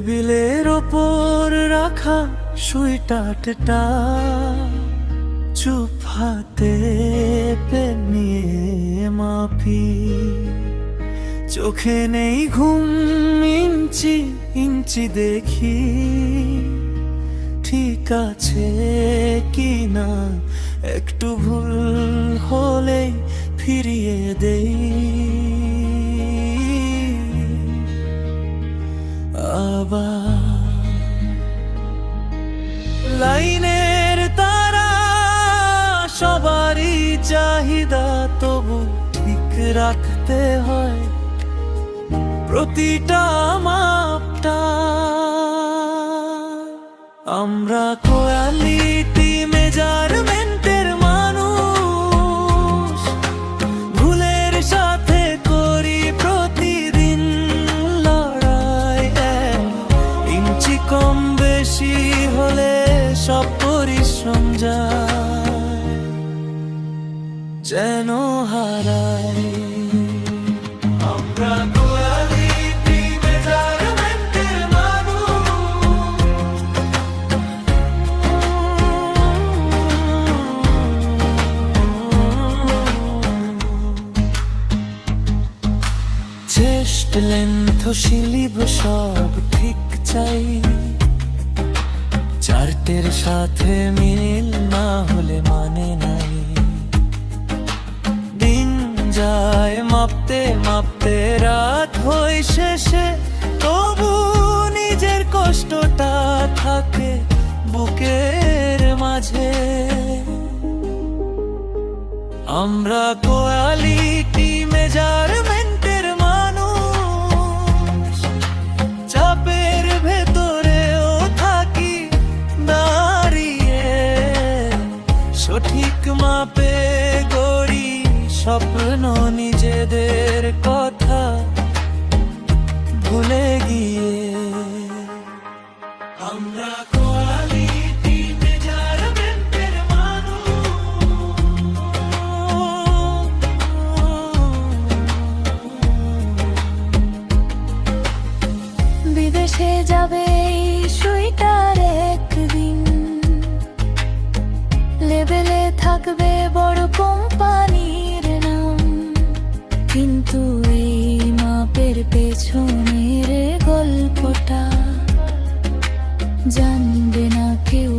টেবিলের ওপর রাখা সুইটাটা চুপ হাতে পেন নিয়ে মাপি। চোখে নেই ঘুম, ইঞ্চি ইঞ্চি দেখি ঠিক আছে কি না। একটু ভুল হলেই ফিরিয়ে দেই। আবার লাইনের তারা সবারই চাহিদা, তবু ঠিক রাখতে হয় প্রতিটা মাপটা। আমরা কোয়ালিটি মেজারমেন্টের মানুষ, ভুলের সাথে করি প্রতিদিন লড়াই। ইঞ্চি কম বেশি হলে সব পরিশ্রম যায় যেন হারাই। আমরা কোয়ালিটি মেজারমেন্টের মানুষ, চেস্ট লেন্থ শিলিব সব ঠিক চাই। চার্টের সাথে মিল না হলে মানে নাই। দিন যায় মাপতে মাপতে রাত হয় শেষে, তবু নিজের কষ্টটা থাকে বুকের মাঝে। আমরা কোয়ালিটি মেজারমেন্টের মানুষ, চাপের ভেতরেও থাকি দাঁড়িয়ে। সঠিক মাপে গড়ি স্বপ্ন, নিজেদের কথা ভুলে গিয়ে। আমরা কোয়ালিটি মেজারমেন্টের বিদেশে যাবে এই সুইটার একদিন, লেবেলে থাকবে বড় কোম্পানির নাম। কিন্তু এই মাপের পেছনের গল্পটা জানবে না কেউ।